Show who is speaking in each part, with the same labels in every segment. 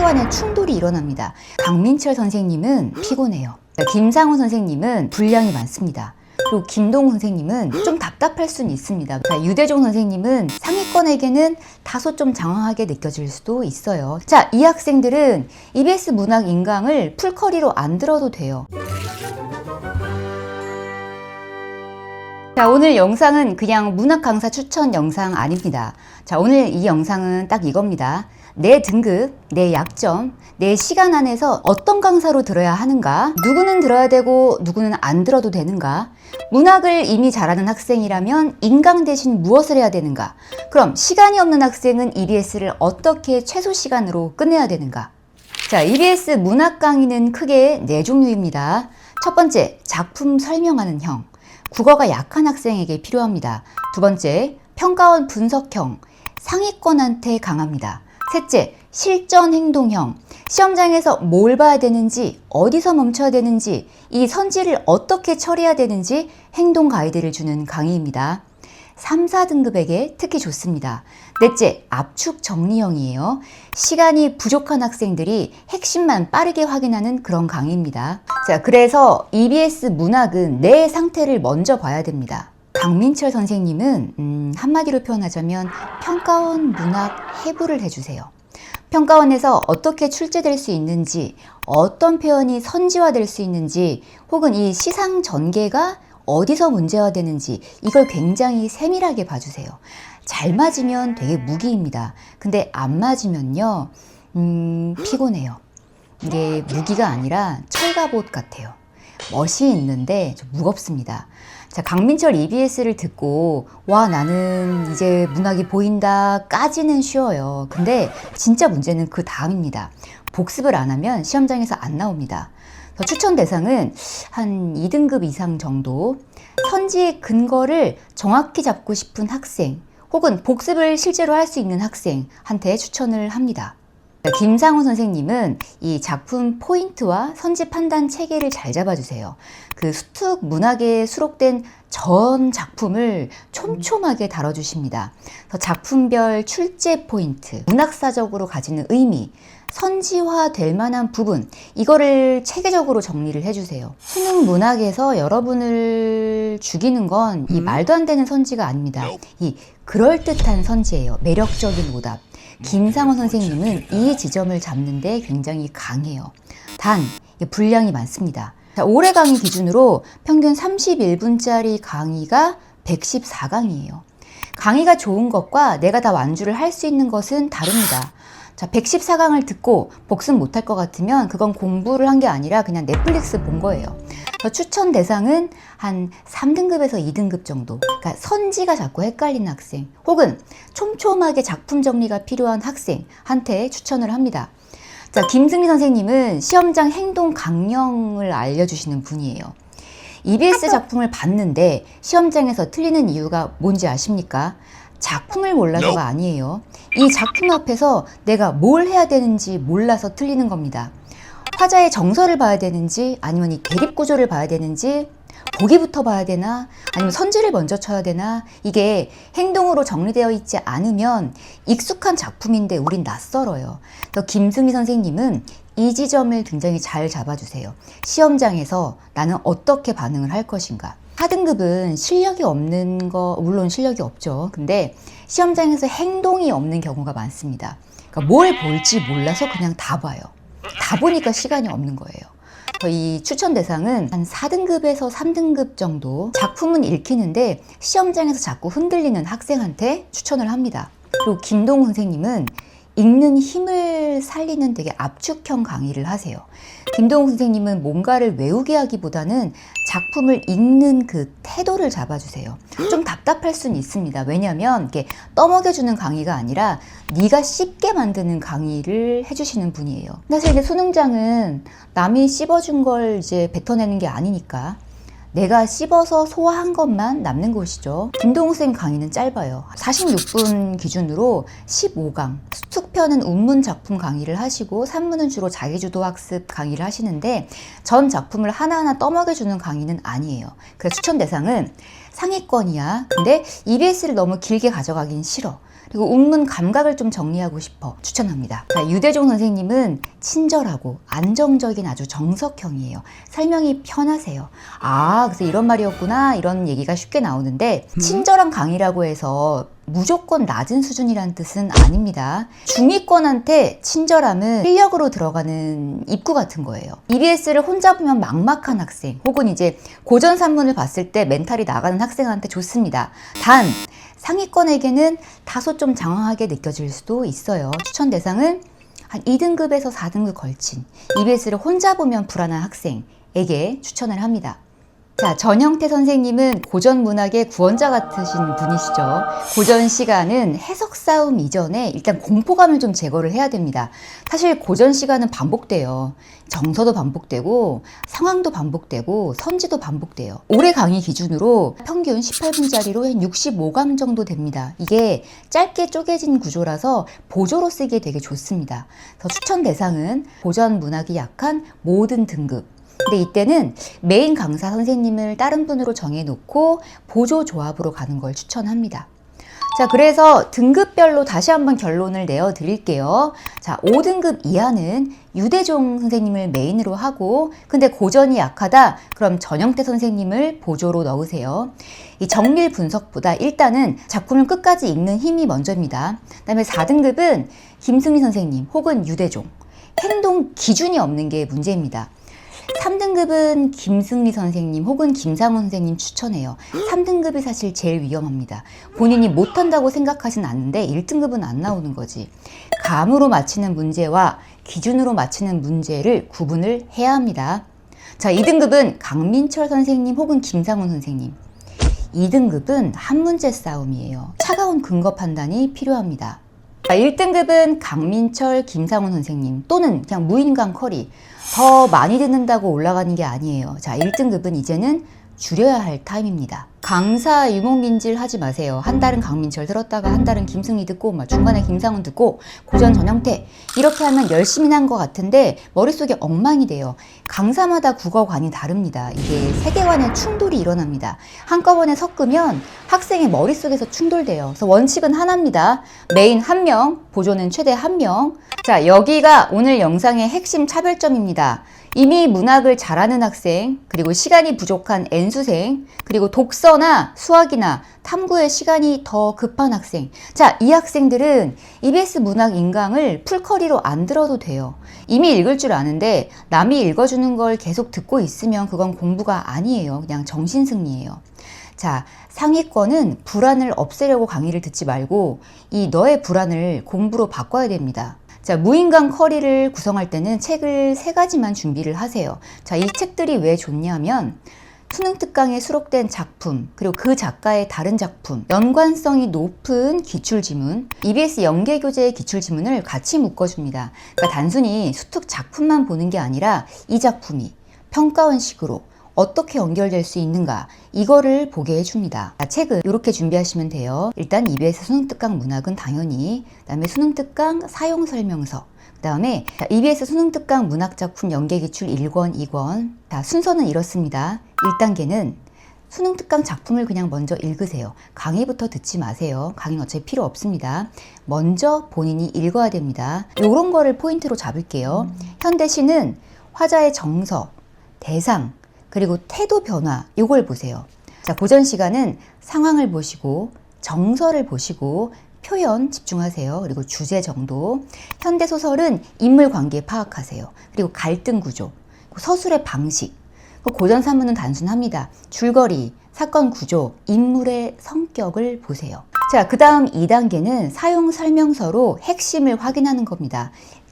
Speaker 1: 간의 충돌이 일어납니다. 강민철 선생님은 피곤해요. 김상훈 선생님은 분량이 많습니다. 그리고 김동훈 선생님은 좀 답답할 수는 있습니다. 자, 유대종 선생님은 상위권에게는 다소 좀 장황하게 느껴질 수도 있어요. 자, 이 학생들은 EBS 문학 인강을 풀커리로 안 들어도 돼요. 자, 오늘 영상은 그냥 문학 강사 추천 영상 아닙니다. 자, 오늘 이 영상은 딱 이겁니다. 내 등급, 내 약점, 내 시간 안에서 어떤 강사로 들어야 하는가, 누구는 들어야 되고 누구는 안 들어도 되는가, 문학을 이미 잘하는 학생이라면 인강 대신 무엇을 해야 되는가, 그럼 시간이 없는 학생은 EBS를 어떻게 최소 시간으로 끝내야 되는가. 자, EBS 문학 강의는 크게 4종류입니다. 첫 번째, 작품 설명하는 형. 국어가 약한 학생에게 필요합니다. 두 번째, 평가원 분석형. 상위권한테 강합니다. 셋째, 실전 행동형. 시험장에서 뭘 봐야 되는지, 어디서 멈춰야 되는지, 이 선지를 어떻게 처리해야 되는지 행동 가이드를 주는 강의입니다. 3, 4등급에게 특히 좋습니다. 넷째, 압축 정리형이에요. 시간이 부족한 학생들이 핵심만 빠르게 확인하는 그런 강의입니다. 자, 그래서 EBS 문학은 내 상태를 먼저 봐야 됩니다. 강민철 선생님은 한마디로 표현하자면 평가원 문학 해부를 해주세요. 평가원에서 어떻게 출제될 수 있는지, 어떤 표현이 선지화될 수 있는지, 혹은 이 시상 전개가 어디서 문제화되는지 이걸 굉장히 세밀하게 봐주세요. 잘 맞으면 되게 무기입니다. 근데 안 맞으면요, 피곤해요. 이게 무기가 아니라 철갑옷 같아요. 멋이 있는데 좀 무겁습니다. 자, 강민철 EBS를 듣고 와, 나는 이제 문학이 보인다 까지는 쉬워요. 근데 진짜 문제는 그 다음입니다. 복습을 안 하면 시험장에서 안 나옵니다. 추천 대상은 한 2등급 이상 정도, 선지의 근거를 정확히 잡고 싶은 학생, 혹은 복습을 실제로 할 수 있는 학생한테 추천을 합니다. 김상훈 선생님은 이 작품 포인트와 선지 판단 체계를 잘 잡아주세요. 그 수특 문학에 수록된 전 작품을 촘촘하게 다뤄주십니다. 작품별 출제 포인트, 문학사적으로 가지는 의미, 선지화될 만한 부분, 이거를 체계적으로 정리를 해주세요. 수능 문학에서 여러분을 죽이는 건 이 말도 안 되는 선지가 아닙니다. 이 그럴듯한 선지예요. 매력적인 오답. 김상훈 선생님은 이 지점을 잡는데 굉장히 강해요. 단, 분량이 많습니다. 자, 올해 강의 기준으로 평균 31분짜리 강의가 114강이에요. 강의가 좋은 것과 내가 다 완주를 할 수 있는 것은 다릅니다. 자, 114강을 듣고 복습 못할 것 같으면 그건 공부를 한 게 아니라 그냥 넷플릭스 본 거예요. 추천 대상은 한 3등급에서 2등급 정도. 그러니까 선지가 자꾸 헷갈리는 학생, 혹은 촘촘하게 작품 정리가 필요한 학생한테 추천을 합니다. 자, 김승리 선생님은 시험장 행동 강령을 알려주시는 분이에요. EBS 작품을 봤는데 시험장에서 틀리는 이유가 뭔지 아십니까? 작품을 몰라서가 아니에요. 이 작품 앞에서 내가 뭘 해야 되는지 몰라서 틀리는 겁니다. 화자의 정서를 봐야 되는지, 아니면 이 대립구조를 봐야 되는지, 보기부터 봐야 되나, 아니면 선지를 먼저 쳐야 되나, 이게 행동으로 정리되어 있지 않으면 익숙한 작품인데 우린 낯설어요. 김승희 선생님은 이 지점을 굉장히 잘 잡아주세요. 시험장에서 나는 어떻게 반응을 할 것인가. 4등급은 실력이 없는 거, 물론 실력이 없죠. 근데 시험장에서 행동이 없는 경우가 많습니다. 그러니까 뭘 볼지 몰라서 그냥 다 봐요. 다 보니까 시간이 없는 거예요. 이 추천 대상은 한 4등급에서 3등급 정도, 작품은 읽히는데 시험장에서 자꾸 흔들리는 학생한테 추천을 합니다. 그리고 김동훈 선생님은 읽는 힘을 살리는 되게 압축형 강의를 하세요. 김동훈 선생님은 뭔가를 외우게 하기보다는 작품을 읽는 그 태도를 잡아주세요. 좀 답답할 수는 있습니다. 왜냐하면 이게 떠먹여주는 강의가 아니라 네가 쉽게 만드는 강의를 해주시는 분이에요. 사실 이제 수능장은 남이 씹어준 걸 이제 뱉어내는 게 아니니까 내가 씹어서 소화한 것만 남는 곳이죠. 김동훈 선생님 강의는 짧아요. 46분 기준으로 15강. 수특편은 운문 작품 강의를 하시고 산문은 주로 자기주도 학습 강의를 하시는데 전 작품을 하나하나 떠먹여주는 강의는 아니에요. 그래서 추천 대상은 상위권이야. 근데 EBS를 너무 길게 가져가긴 싫어. 그리고 운문 감각을 좀 정리하고 싶어 추천합니다. 자, 유대종 선생님은 친절하고 안정적인 아주 정석형이에요. 설명이 편하세요. 아, 그래서 이런 말이었구나 이런 얘기가 쉽게 나오는데 친절한 강의라고 해서 무조건 낮은 수준이란 뜻은 아닙니다. 중위권한테 친절함은 실력으로 들어가는 입구 같은 거예요. EBS를 혼자 보면 막막한 학생 혹은 이제 고전 산문을 봤을 때 멘탈이 나가는 학생한테 좋습니다. 단 상위권에게는 다소 좀 장황하게 느껴질 수도 있어요. 추천 대상은 한 2등급에서 4등급 걸친 EBS를 혼자 보면 불안한 학생에게 추천을 합니다. 자, 전형태 선생님은 고전 문학의 구원자 같으신 분이시죠. 고전 시간은 해석 싸움 이전에 일단 공포감을 좀 제거를 해야 됩니다. 사실 고전 시간은 반복돼요. 정서도 반복되고 상황도 반복되고 선지도 반복돼요. 올해 강의 기준으로 평균 18분짜리로 한 65강 정도 됩니다. 이게 짧게 쪼개진 구조라서 보조로 쓰기에 되게 좋습니다. 그래서 추천 대상은 고전 문학이 약한 모든 등급. 근데 이때는 메인 강사 선생님을 다른 분으로 정해놓고 보조 조합으로 가는 걸 추천합니다. 자, 그래서 등급별로 다시 한번 결론을 내어 드릴게요. 자, 5등급 이하는 유대종 선생님을 메인으로 하고, 근데 고전이 약하다? 그럼 전형태 선생님을 보조로 넣으세요. 이 정밀 분석보다 일단은 작품을 끝까지 읽는 힘이 먼저입니다. 그 다음에 4등급은 김승리 선생님 혹은 유대종. 행동 기준이 없는 게 문제입니다. 3등급은 김승리 선생님 혹은 김상훈 선생님 추천해요. 3등급이 사실 제일 위험합니다. 본인이 못한다고 생각하진 않는데 1등급은 안 나오는 거지. 감으로 맞히는 문제와 기준으로 맞히는 문제를 구분을 해야 합니다. 자, 2등급은 강민철 선생님 혹은 김상훈 선생님. 2등급은 한 문제 싸움이에요. 차가운 근거 판단이 필요합니다. 1등급은 강민철, 김상훈 선생님 또는 그냥 무인강 커리. 더 많이 듣는다고 올라가는 게 아니에요. 자, 1등급은 이제는 줄여야 할 타임입니다. 강사 유목민질 하지 마세요. 한 달은 강민철 들었다가 한 달은 김승리 듣고 막 중간에 김상훈 듣고 고전 전형태 이렇게 하면 열심히 한 것 같은데 머릿속에 엉망이 돼요. 강사마다 국어관이 다릅니다. 이게 세계관의 충돌이 일어납니다. 한꺼번에 섞으면 학생의 머릿속에서 충돌돼요. 그래서 원칙은 하나입니다. 메인 1명, 보조는 최대 1명. 자, 여기가 오늘 영상의 핵심 차별점입니다. 이미 문학을 잘하는 학생, 그리고 시간이 부족한 N수생, 그리고 독서나 수학이나 탐구의 시간이 더 급한 학생. 자, 이 학생들은 EBS 문학 인강을 풀커리로 안 들어도 돼요. 이미 읽을 줄 아는데 남이 읽어주는 걸 계속 듣고 있으면 그건 공부가 아니에요. 그냥 정신승리예요. 자, 상위권은 불안을 없애려고 강의를 듣지 말고 이 너의 불안을 공부로 바꿔야 됩니다. 자, 무인강 커리를 구성할 때는 책을 3가지만 준비를 하세요. 자, 이 책들이 왜 좋냐면 수능 특강에 수록된 작품, 그리고 그 작가의 다른 작품, 연관성이 높은 기출지문, EBS 연계교재의 기출지문을 같이 묶어줍니다. 그러니까 단순히 수특 작품만 보는 게 아니라 이 작품이 평가원식으로 어떻게 연결될 수 있는가 이거를 보게 해줍니다. 책은 이렇게 준비하시면 돼요. 일단 EBS 수능특강 문학은 당연히, 그 다음에 수능특강 사용설명서, 그 다음에 EBS 수능특강 문학작품 연계기출 1권, 2권. 자, 순서는 이렇습니다. 1단계는 수능특강 작품을 그냥 먼저 읽으세요. 강의부터 듣지 마세요. 강의는 어차피 필요 없습니다. 먼저 본인이 읽어야 됩니다. 이런 거를 포인트로 잡을게요. 현대시는 화자의 정서, 대상, 그리고 태도 변화, 이걸 보세요. 자, 고전 시간은 상황을 보시고 정서를 보시고 표현 집중하세요. 그리고 주제 정도. 현대 소설은 인물 관계 파악하세요. 그리고 갈등 구조, 서술의 방식. 고전 산문은 단순합니다. 줄거리, 사건 구조, 인물의 성격을 보세요. 자, 그 다음 2단계는 사용 설명서로 핵심을 확인하는 겁니다.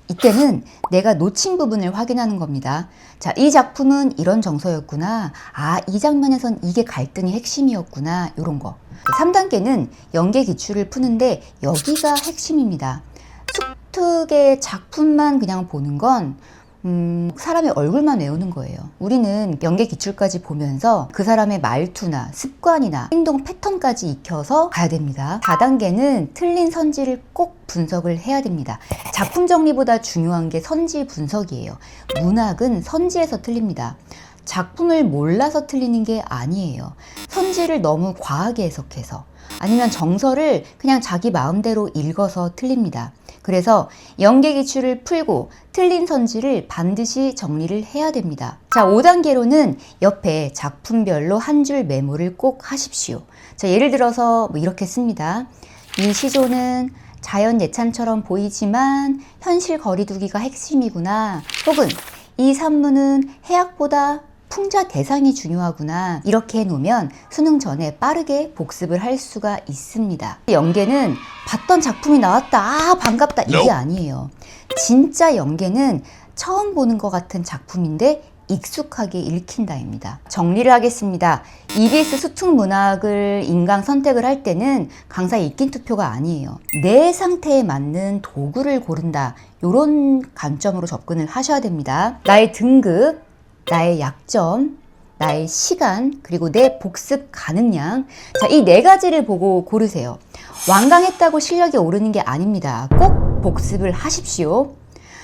Speaker 1: 이때는 내가 놓친 부분을 확인하는 겁니다. 자, 이 작품은 이런 정서였구나. 아, 이 장면에선 이게 갈등의 핵심이었구나. 이런 거. 3단계는 연계 기출을 푸는데 여기가 핵심입니다. 수특의 작품만 그냥 보는 건 사람의 얼굴만 외우는 거예요. 우리는 연계 기출까지 보면서 그 사람의 말투나 습관이나 행동 패턴까지 익혀서 가야 됩니다. 4단계는 틀린 선지를 꼭 분석을 해야 됩니다. 작품 정리보다 중요한 게 선지 분석이에요. 문학은 선지에서 틀립니다. 작품을 몰라서 틀리는 게 아니에요. 선지를 너무 과하게 해석해서 아니면 정서를 그냥 자기 마음대로 읽어서 틀립니다. 그래서 연계 기출을 풀고 틀린 선지를 반드시 정리를 해야 됩니다. 자, 5단계로는 옆에 작품별로 한 줄 메모를 꼭 하십시오. 자, 예를 들어서 이렇게 씁니다. 이 시조는 자연 예찬처럼 보이지만 현실 거리두기가 핵심이구나. 혹은 이 산문은 해학보다 풍자 대상이 중요하구나. 이렇게 해놓으면 수능 전에 빠르게 복습을 할 수가 있습니다. 연계는 봤던 작품이 나왔다. 아, 반갑다. 이게 아니에요. 진짜 연계는 처음 보는 것 같은 작품인데 익숙하게 읽힌다입니다. 정리를 하겠습니다. EBS 수특문학을 인강 선택을 할 때는 강사 읽긴 투표가 아니에요. 내 상태에 맞는 도구를 고른다. 이런 관점으로 접근을 하셔야 됩니다. 나의 등급, 나의 약점, 나의 시간, 그리고 내 복습 가능량. 자, 이 네 가지를 보고 고르세요. 완강했다고 실력이 오르는 게 아닙니다. 꼭 복습을 하십시오.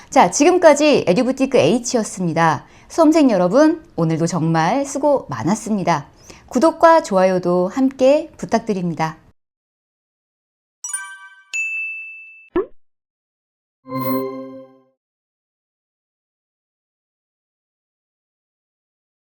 Speaker 1: 자, 지금까지 에듀부티크 H였습니다. 수험생 여러분, 오늘도 정말 수고 많았습니다. 구독과 좋아요도 함께 부탁드립니다.